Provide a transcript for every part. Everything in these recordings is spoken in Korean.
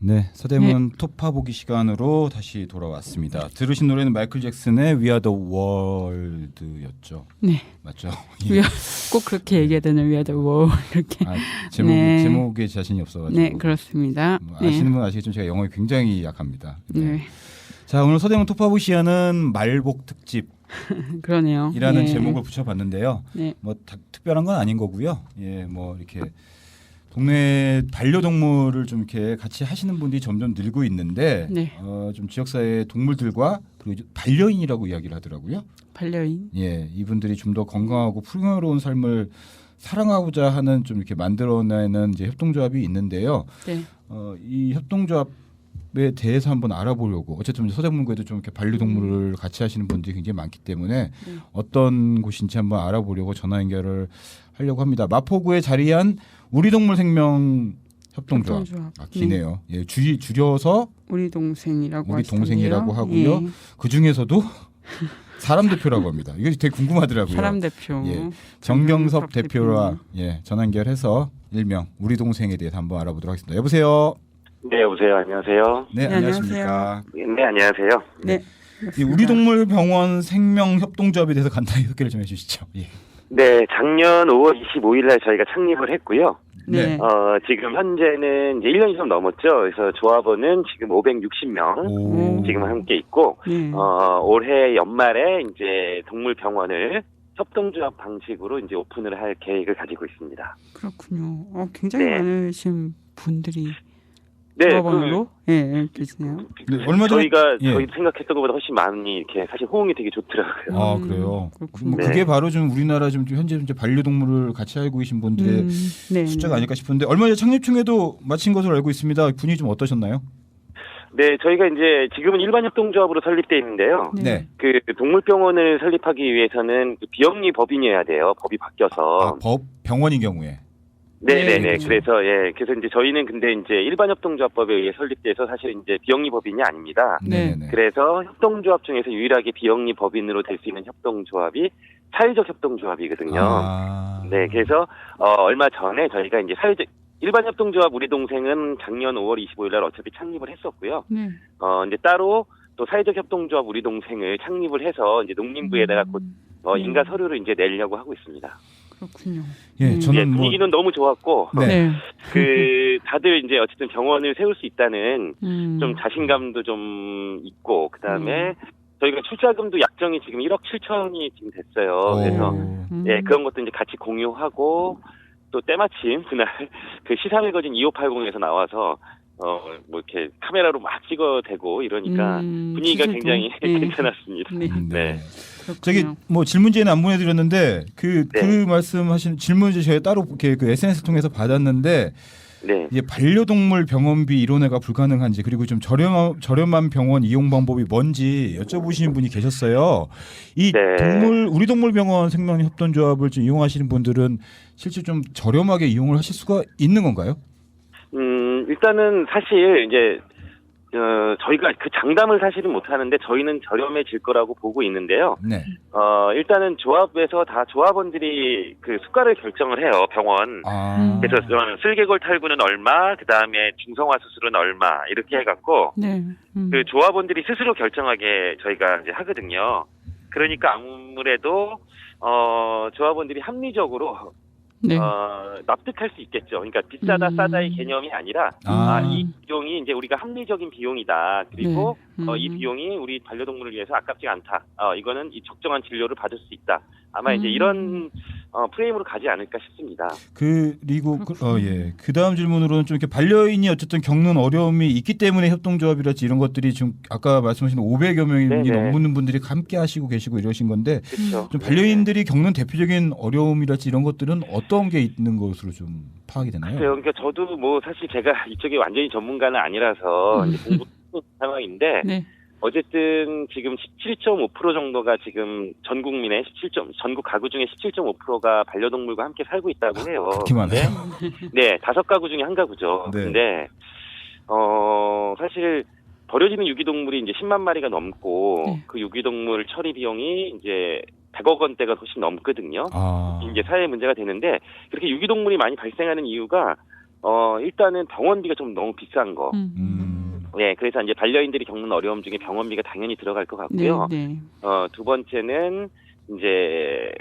네, 서대문 토파 보기 시간으로 다시 돌아왔습니다. 들으신 노래는 마이클 잭슨의 We Are The World였죠. 네, 맞죠? 꼭 그렇게 얘기해야 되는 We Are The World 이렇게. 제목에 자신이 없어가지고. 네, 그렇습니다. 아시는 분 아시겠지만 제가 영어에 굉장히 약합니다. 네. 자, 오늘 서대문 토파 보기 시간은 말복 특집. 그러네요. 이라는 제목을 붙여봤는데요. 네. 뭐 특별한 건 아닌 거고요. 예, 뭐 이렇게 동네 반려동물을 좀 이렇게 같이 하시는 분들이 점점 늘고 있는데, 네. 좀 지역사회 동물들과 그리고 반려인이라고 이야기를 하더라고요. 반려인. 예, 이분들이 좀 더 건강하고 풍요로운 삶을 사랑하고자 하는 좀 이렇게 만들어내는 이제 협동조합이 있는데요. 네. 이 협동조합에 대해서 한번 알아보려고 어쨌든 서대문구에도 좀 이렇게 반려동물을 같이 하시는 분들이 굉장히 많기 때문에 어떤 곳인지 한번 알아보려고 전화 연결을 하려고 합니다. 마포구에 자리한 우리동물 생명 협동조합. 기네요. 예, 줄여서 우리 동생이라고 하고요. 예. 그 중에서도 사람 대표라고 합니다. 이게 되게 궁금하더라고요. 사람 대표. 예, 정경섭 대표와 전화 연결해서 일명 우리 동생에 대해서 한번 알아보도록 하겠습니다. 여보세요. 네, 여보세요. 안녕하세요. 네, 안녕하십니까. 네, 안녕하세요. 네. 이 우리동물병원 생명협동조합에 대해서 간단히 소개를 좀 해주시죠. 예. 네, 작년 5월 25일 날 저희가 창립을 했고요. 네. 지금 현재는 이제 1년이 좀 넘었죠. 그래서 조합원은 지금 560명 지금 함께 있고, 네. 올해 연말에 이제 동물병원을 협동조합 방식으로 이제 오픈을 할 계획을 가지고 있습니다. 그렇군요. 굉장히 네. 많으신 분들이 네, 조합원으로 계시네요. 얼마 전에 저희가 저희 생각했던 것보다 훨씬 많이 이렇게 사실 호응이 되게 좋더라고요. 아, 그래요. 그렇군요. 뭐 그게 바로 좀 우리나라 좀 현재 반려동물을 같이 알고 계신 분들의 숫자가 아닐까 싶은데 얼마 전에 창립총회도 마친 것으로 알고 있습니다. 분위기 좀 어떠셨나요? 네, 저희가 이제 지금은 일반 협동조합으로 설립되어 있는데요. 네. 그 동물병원을 설립하기 위해서는 그 비영리 법인이어야 돼요. 법이 바뀌어서. 병원인 경우에. 네네네. 그렇죠. 그래서 그래서 이제 저희는 근데 이제 일반 협동조합법에 의해 설립돼서 사실 이제 비영리 법인이 아닙니다. 네. 그래서 협동조합 중에서 유일하게 비영리 법인으로 될 수 있는 협동조합이 사회적 협동조합이거든요. 네, 그래서 얼마 전에 저희가 이제 일반 협동조합 우리 동생은 작년 5월 25일 날 어차피 창립을 했었고요. 네. 이제 따로 또 사회적 협동조합 우리 동생을 창립을 해서 이제 농림부에다가 곧 인가 서류를 이제 내려고 하고 있습니다. 그렇군요. 예, 저는 분위기는 너무 좋았고, 네. 다들 이제 어쨌든 병원을 세울 수 있다는 좀 자신감도 좀 있고, 그 다음에 저희가 출자금도 약정이 지금 1억 7천이 지금 됐어요. 그래서, 그런 것도 이제 같이 공유하고, 또 때마침 그날 그 시사회 거진 2580에서 나와서, 뭐 이렇게 카메라로 막 찍어대고 이러니까 분위기가 굉장히 괜찮았습니다. 네. 저기 뭐 질문지에는 안 보내드렸는데 그 말씀하신 질문지 제가 따로 이렇게 그 SNS 통해서 받았는데 이제 반려동물 병원비 이론화가 불가능한지 그리고 좀 저렴한 병원 이용 방법이 뭔지 여쭤보시는 분이 계셨어요. 이 우리 동물병원 생명협동조합을 좀 이용하시는 분들은 실제 좀 저렴하게 이용을 하실 수가 있는 건가요? 일단은 사실 이제 저희가 그 장담을 사실은 못 하는데 저희는 저렴해질 거라고 보고 있는데요. 네. 일단은 조합에서 다 조합원들이 그 수가를 결정을 해요, 병원. 그래서 슬개골 탈구는 얼마, 그 다음에 중성화 수술은 얼마, 이렇게 해갖고, 그 조합원들이 스스로 결정하게 저희가 이제 하거든요. 그러니까 아무래도, 조합원들이 합리적으로, 납득할 수 있겠죠. 그러니까 비싸다 싸다의 개념이 아니라 이 비용이 이제 우리가 합리적인 비용이다. 그리고 이 비용이 우리 반려동물을 위해서 아깝지 않다. 이거는 이 적정한 진료를 받을 수 있다. 아마 이제 이런 프레임으로 가지 않을까 싶습니다. 그리고 그 다음 질문으로는 좀 이렇게 반려인이 어쨌든 겪는 어려움이 있기 때문에 협동조합이랄지 이런 것들이 지금 아까 말씀하신 500여 명이 넘는 분들이 함께 하시고 계시고 이러신 건데 좀 반려인들이 겪는 대표적인 어려움이랄지 이런 것들은 어떤 게 있는 것으로 좀 파악이 되나요? 그러니까 저도 뭐 사실 제가 이쪽에 완전히 전문가는 아니라서 이제 공부 상황인데 어쨌든 지금 17.5% 정도가 지금 전 국민의 전국 가구 중에 17.5%가 반려동물과 함께 살고 있다고 해요. 그렇게 많아요? 네, 5가구 중에 1가구죠. 근데 사실 버려지는 유기동물이 이제 10만 마리가 넘고 그 유기동물 처리 비용이 이제 100억 원대가 훨씬 넘거든요. 이제 사회 문제가 되는데 그렇게 유기동물이 많이 발생하는 이유가 일단은 병원비가 좀 너무 비싼 거. 네, 그래서 이제 반려인들이 겪는 어려움 중에 병원비가 당연히 들어갈 것 같고요. 네. 두 번째는 이제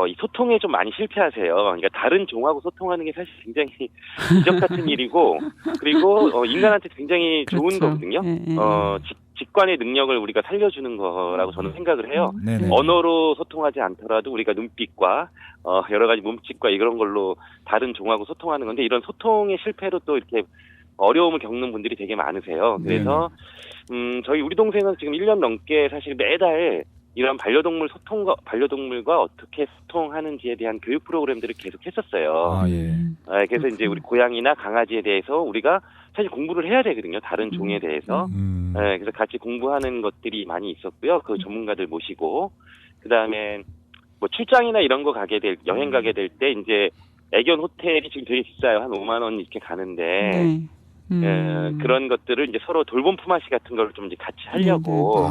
이 소통에 좀 많이 실패하세요. 그러니까 다른 종하고 소통하는 게 사실 굉장히 기적 같은 일이고, 그리고 인간한테 굉장히 좋은 그렇죠. 거거든요. 직관의 능력을 우리가 살려주는 거라고 저는 생각을 해요. 네네. 언어로 소통하지 않더라도 우리가 눈빛과 여러 가지 몸짓과 이런 걸로 다른 종하고 소통하는 건데, 이런 소통의 실패로 또 이렇게 어려움을 겪는 분들이 되게 많으세요. 그래서 저희 우리 동생은 지금 1년 넘게 사실 매달 이런 반려동물과 어떻게 소통하는지에 대한 교육 프로그램들을 계속 했었어요. 그래서 이제 우리 고양이나 강아지에 대해서 우리가 사실 공부를 해야 되거든요. 다른 종에 대해서. 그래서 같이 공부하는 것들이 많이 있었고요. 그 전문가들 모시고, 그 다음에 뭐 출장이나 이런 거 여행 가게 될 때 이제 애견 호텔이 지금 되게 비싸요. 한 5만 원 이렇게 가는데. 그런 것들을 이제 서로 돌봄 품앗이 같은 걸 좀 이제 같이 하려고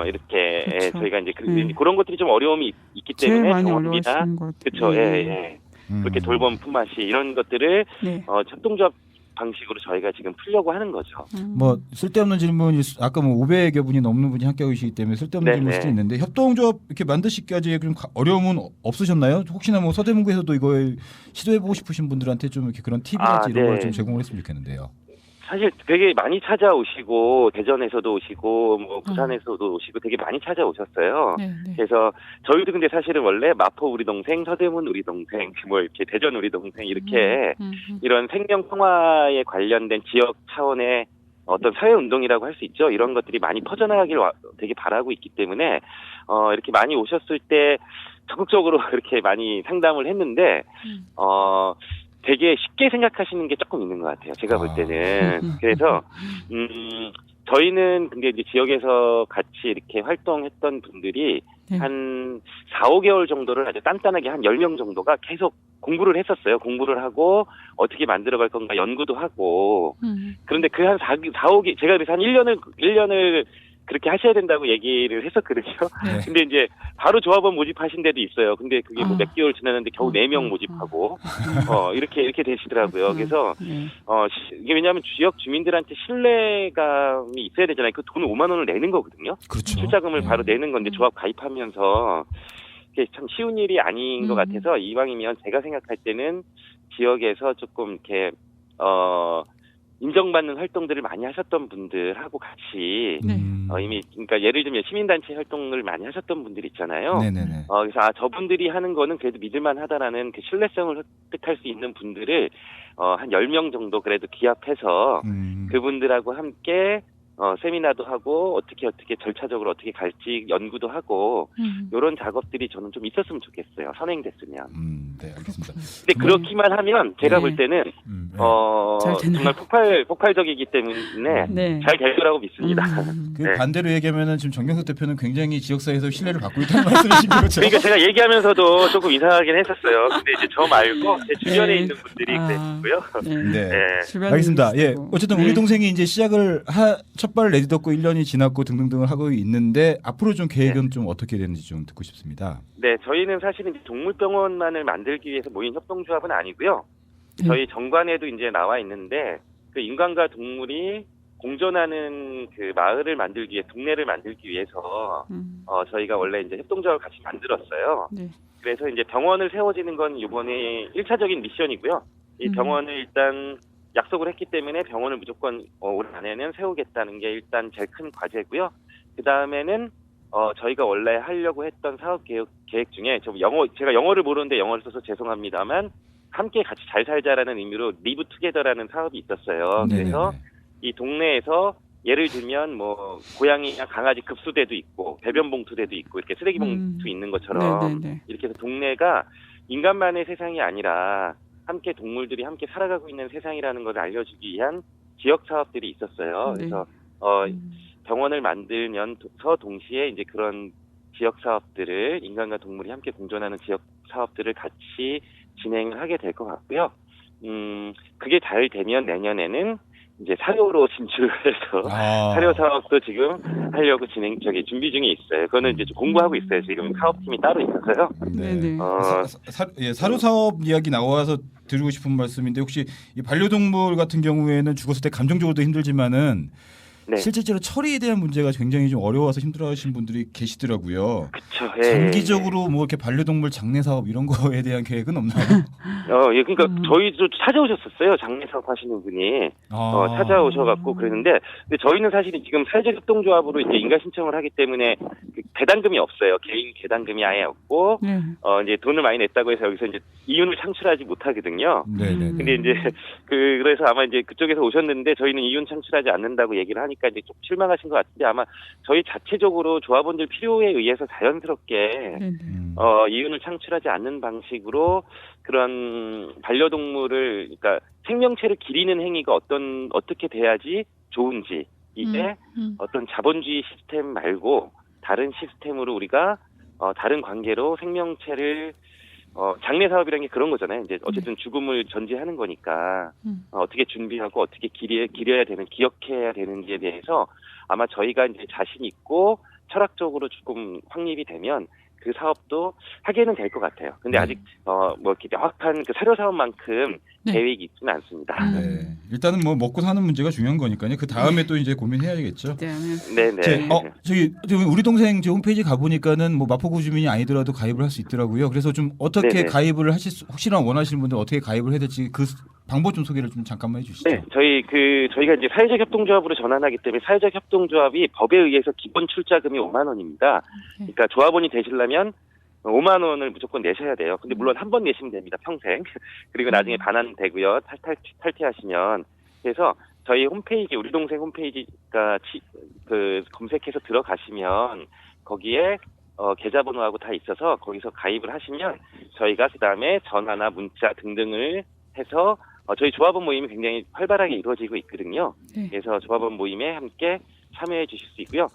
이렇게 그렇죠. 저희가 이제 그런 것들이 좀 어려움이 있기 때문에 병원비나 그렇죠. 그렇게 돌봄 품앗이 이런 것들을 협동조합 방식으로 저희가 지금 풀려고 하는 거죠. 뭐 쓸데없는 질문이 아까 뭐 500여 분이 넘는 분이 함께 오시기 때문에 쓸데없는 질문일 수도 있는데 협동조합 이렇게 만드시기까지 좀 어려움은 없으셨나요? 혹시나 뭐 서대문구에서도 이걸 시도해보고 싶으신 분들한테 좀 이렇게 그런 팁이라든지 이런 걸 좀 제공을 했으면 좋겠는데요. 사실 되게 많이 찾아오시고 대전에서도 오시고 뭐 부산에서도 오시고 되게 많이 찾아오셨어요. 그래서 저희도 근데 사실은 원래 마포 우리 동생, 서대문 우리 동생, 뭐 이렇게 대전 우리 동생 이렇게 이런 생명 평화에 관련된 지역 차원의 어떤 사회 운동이라고 할 수 있죠. 이런 것들이 많이 퍼져나가길 되게 바라고 있기 때문에 이렇게 많이 오셨을 때 적극적으로 이렇게 많이 상담을 했는데 되게 쉽게 생각하시는 게 조금 있는 것 같아요. 제가 볼 때는. 그래서, 저희는 근데 이제 지역에서 같이 이렇게 활동했던 분들이 한 4, 5개월 정도를 아주 단단하게 한 10명 정도가 계속 공부를 했었어요. 공부를 하고 어떻게 만들어갈 건가 연구도 하고. 그런데 그 한 4, 5개, 제가 그래서 한 1년을 그렇게 하셔야 된다고 얘기를 했었거든요. 근데 이제 바로 조합원 모집하신 데도 있어요. 근데 그게 뭐 몇 개월 지났는데 겨우 4명 모집하고 이렇게 되시더라고요. 그래서 이게 왜냐하면 지역 주민들한테 신뢰감이 있어야 되잖아요. 그 돈을 5만 원을 내는 거거든요. 그렇죠. 출자금을 바로 내는 건데 조합 가입하면서 이게 참 쉬운 일이 아닌 것 같아서 이왕이면 제가 생각할 때는 지역에서 조금 이렇게 인정받는 활동들을 많이 하셨던 분들하고 같이 이미 그러니까 예를 들면 시민단체 활동을 많이 하셨던 분들 있잖아요. 그래서 저분들이 하는 거는 그래도 믿을만하다라는 그 신뢰성을 획득할 수 있는 분들을 한 10명 정도 그래도 기합해서 그분들하고 함께 세미나도 하고 어떻게 절차적으로 어떻게 갈지 연구도 하고 이런 작업들이 저는 좀 있었으면 좋겠어요. 선행됐으면. 네, 알겠습니다. 근데 그렇기만 하면 제가 볼 때는 정말 폭발적이기 때문에 잘 될 거라고 믿습니다. 반대로 얘기하면은 지금 정경석 대표는 굉장히 지역사회에서 신뢰를 받고 있다는 말씀이신 거죠? 그러니까 제가 얘기하면서도 조금 이상하긴 했었어요. 근데 이제 저 말고 제 주변에 있는 분들이 그랬고요. 알겠습니다. 어쨌든 우리 동생이 이제 시작을 첫 발을 내딛었고 1년이 지났고 등등등을 하고 있는데 앞으로 좀 계획은 좀 어떻게 되는지 좀 듣고 싶습니다. 네, 저희는 사실은 이제 동물병원만을 만들기 위해서 모인 협동조합은 아니고요. 저희 정관에도 이제 나와 있는데 그 인간과 동물이 공존하는 그 마을을 만들기 위해 동네를 만들기 위해서 저희가 원래 이제 협동조합을 같이 만들었어요. 그래서 이제 병원을 세워지는 건 이번에 1차적인 미션이고요. 이 병원을 일단 약속을 했기 때문에 병원을 무조건 올 안에는 세우겠다는 게 일단 제일 큰 과제고요. 그 다음에는 저희가 원래 하려고 했던 사업 계획 중에 제가 영어를 모르는데 영어를 써서 죄송합니다만 함께 같이 잘 살자라는 의미로 리브 투게더라는 사업이 있었어요. 그래서 이 동네에서 예를 들면 뭐 고양이나 강아지 급수대도 있고 배변 봉투대도 있고 이렇게 쓰레기 봉투 있는 것처럼 이렇게 해서 동네가 인간만의 세상이 아니라 함께 동물들이 함께 살아가고 있는 세상이라는 걸 알려주기 위한 지역 사업들이 있었어요. 그래서 병원을 만들면서 동시에 이제 그런 지역 사업들을 인간과 동물이 함께 공존하는 지역 사업들을 같이 진행을 하게 될 것 같고요. 그게 잘 되면 내년에는 이제 사료로 진출해서 사료 사업도 지금 하려고 준비 중에 있어요. 그거는 이제 좀 공부하고 있어요. 지금 사업팀이 따로 있어서요. 네. 사료 사업 이야기 나와서 드리고 싶은 말씀인데 혹시 이 반려동물 같은 경우에는 죽었을 때 감정적으로도 힘들지만은 네. 실질적으로 처리에 대한 문제가 굉장히 좀 어려워서 힘들어하시는 분들이 계시더라고요. 그렇죠. 장기적으로 뭐 이렇게 반려동물 장례 사업 이런 거에 대한 계획은 없나요? 예, 그러니까 저희도 찾아오셨었어요. 장례 사업 하시는 분이 찾아오셔갖고 그랬는데, 근데 저희는 사실은 지금 사회적 협동조합으로 이제 인가 신청을 하기 때문에 그 배당금이 없어요. 개인 배당금이 아예 없고, 이제 돈을 많이 냈다고 해서 여기서 이제 이윤을 창출하지 못하거든요. 네네. 근데 이제 그래서 아마 이제 그쪽에서 오셨는데 저희는 이윤 창출하지 않는다고 얘기를 하니까 이제 좀 실망하신 것 같은데, 아마 저희 자체적으로 조합원들 필요에 의해서 자연스럽게 이윤을 창출하지 않는 방식으로 그런 반려동물을, 그러니까 생명체를 기리는 행위가 어떻게 돼야지 좋은지, 이게 어떤 자본주의 시스템 말고 다른 시스템으로 우리가 다른 관계로 생명체를 장례 사업이라는 게 그런 거잖아요. 이제 어쨌든 죽음을 전제하는 거니까 어떻게 준비하고 어떻게 기려야 되는, 기억해야 되는지에 대해서 아마 저희가 이제 자신 있고 철학적으로 조금 확립이 되면 그 사업도 하게는 될 것 같아요. 근데 아직 뭐 이렇게 명확한 그 사료 사업만큼 계획이 있지는 않습니다. 네. 일단은 뭐 먹고 사는 문제가 중요한 거니까요. 그 다음에 또 이제 고민해야겠죠. 네네. 저기 우리 동생 제 홈페이지 가보니까는 뭐 마포구 주민이 아니더라도 가입을 할 수 있더라고요. 그래서 좀 어떻게 가입을 혹시나 원하시는 분들 어떻게 가입을 해야 될지 그 방법 좀 소개를 좀 잠깐만 해주시죠. 네, 저희가 이제 사회적 협동조합으로 전환하기 때문에 사회적 협동조합이 법에 의해서 기본 출자금이 5만 원입니다. 그러니까 조합원이 되시려면 5만 원을 무조건 내셔야 돼요. 근데 물론 한 번 내시면 됩니다. 평생. 그리고 나중에 반환되고요. 탈퇴하시면. 그래서 저희 홈페이지, 우리 동생 홈페이지가 검색해서 들어가시면 거기에 계좌번호하고 다 있어서 거기서 가입을 하시면 저희가 그다음에 전화나 문자 등등을 해서 저희 조합원 모임이 굉장히 활발하게 이루어지고 있거든요. 그래서 조합원 모임에 함께 참여해 주실 수 있고요.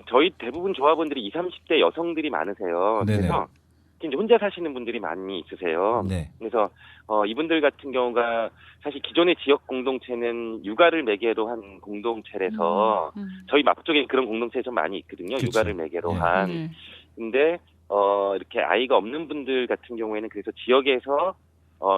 저희 대부분 조합원들이 20, 30대 여성들이 많으세요. 그래서 이제 혼자 사시는 분들이 많이 있으세요. 그래서 이분들 같은 경우가 사실 기존의 지역 공동체는 육아를 매개로 한 공동체라서 저희 마포 쪽에 그런 공동체 좀 많이 있거든요. 그쵸. 육아를 매개로 한. 근데 이렇게 아이가 없는 분들 같은 경우에는 그래서 지역에서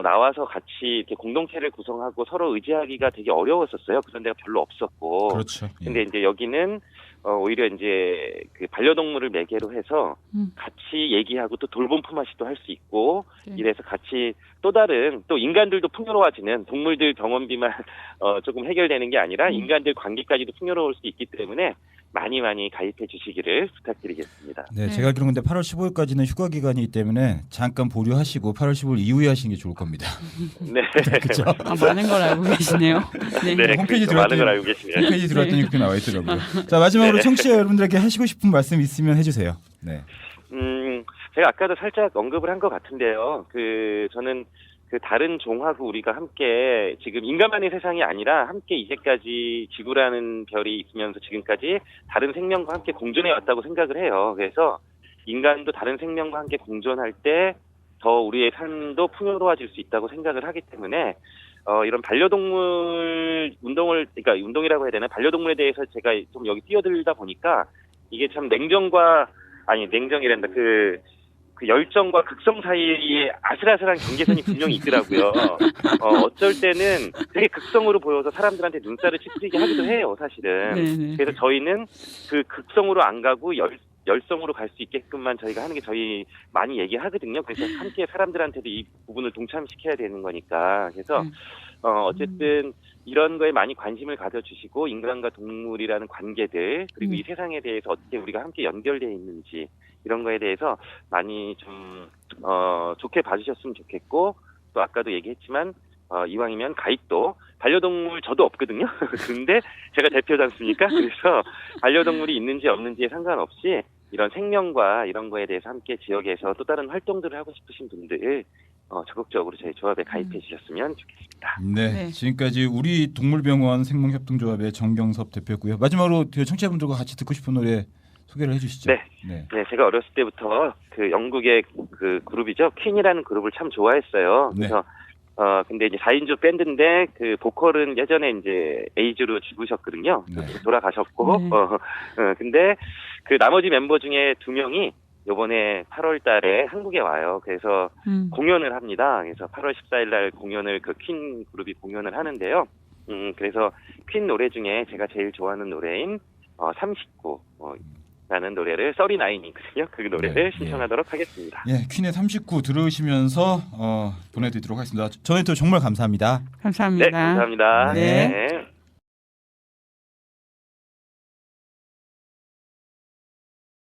나와서 같이 이렇게 공동체를 구성하고 서로 의지하기가 되게 어려웠었어요. 그런 데가 별로 없었고. 그렇죠. 근데 이제 여기는 오히려 이제 그 반려동물을 매개로 해서 같이 얘기하고 또 돌봄 품앗이도 할 수 있고 이래서 같이 또 다른 또 인간들도 풍요로워지는, 동물들 병원비만 조금 해결되는 게 아니라 인간들 관계까지도 풍요로울 수 있기 때문에 많이 가입해 주시기를 부탁드리겠습니다. 네, 제가 알기로는 근데 8월 15일까지는 휴가 기간이기 때문에 잠깐 보류하시고 8월 15일 이후에 하시는 게 좋을 겁니다. 네, 그렇죠. 많은 걸 알고 계시네요. 네, 홈페이지 많은 걸 알고 계시네요. 홈페이지 들어왔더니 그렇게 나와 있더라고요. 자, 마지막으로 청취자 여러분들에게 하시고 싶은 말씀 있으면 해주세요. 네. 제가 아까도 살짝 언급을 한 것 같은데요. 저는 다른 종하고 우리가 함께 지금 인간만의 세상이 아니라 함께 이제까지 지구라는 별이 있으면서 지금까지 다른 생명과 함께 공존해 왔다고 생각을 해요. 그래서 인간도 다른 생명과 함께 공존할 때 더 우리의 삶도 풍요로워질 수 있다고 생각을 하기 때문에 이런 반려동물 그러니까 운동이라고 해야 되나, 반려동물에 대해서 제가 좀 여기 뛰어들다 보니까 이게 참 냉정이란다. 그 열정과 극성 사이에 아슬아슬한 경계선이 분명히 있더라고요. 어쩔 때는 되게 극성으로 보여서 사람들한테 눈살을 찌푸리게 하기도 해요, 사실은. 그래서 저희는 그 극성으로 안 가고 열성으로 갈 수 있게끔만 저희가 하는 게 저희 많이 얘기하거든요. 그래서 함께 사람들한테도 이 부분을 동참시켜야 되는 거니까. 그래서 어쨌든 이런 거에 많이 관심을 가져주시고 인간과 동물이라는 관계들, 그리고 이 세상에 대해서 어떻게 우리가 함께 연결되어 있는지 이런 거에 대해서 많이 좀 좋게 봐주셨으면 좋겠고, 또 아까도 얘기했지만 이왕이면 가입도, 반려동물 저도 없거든요. 근데 제가 대표지 않습니까? 그래서 반려동물이 있는지 없는지에 상관없이 이런 생명과 이런 거에 대해서 함께 지역에서 또 다른 활동들을 하고 싶으신 분들 적극적으로 저희 조합에 가입해 주셨으면 좋겠습니다. 네, 지금까지 우리 동물병원 생명협동조합의 정경섭 대표였고요. 마지막으로 청취자분들과 같이 듣고 싶은 노래 소개를 해주시죠. 네, 제가 어렸을 때부터 그 영국의 그 그룹이죠, 퀸이라는 그룹을 참 좋아했어요. 그래서 근데 이제 4인조 밴드인데 그 보컬은 예전에 이제 에이즈로 죽으셨거든요. 네. 돌아가셨고, 네. 근데 그 나머지 멤버 중에 2명이 요번에 8월 달에 한국에 와요. 그래서 공연을 합니다. 그래서 8월 14일 날 공연을 그 퀸 그룹이 공연을 하는데요. 그래서 퀸 노래 중에 제가 제일 좋아하는 노래인 39 라는 노래를 39이거든요. 그 노래를 신청하도록 하겠습니다. 예, 퀸의 39 들으시면서 보내드리도록 하겠습니다. 전에 또 정말 감사합니다. 감사합니다. 네, 감사합니다. 네. 네.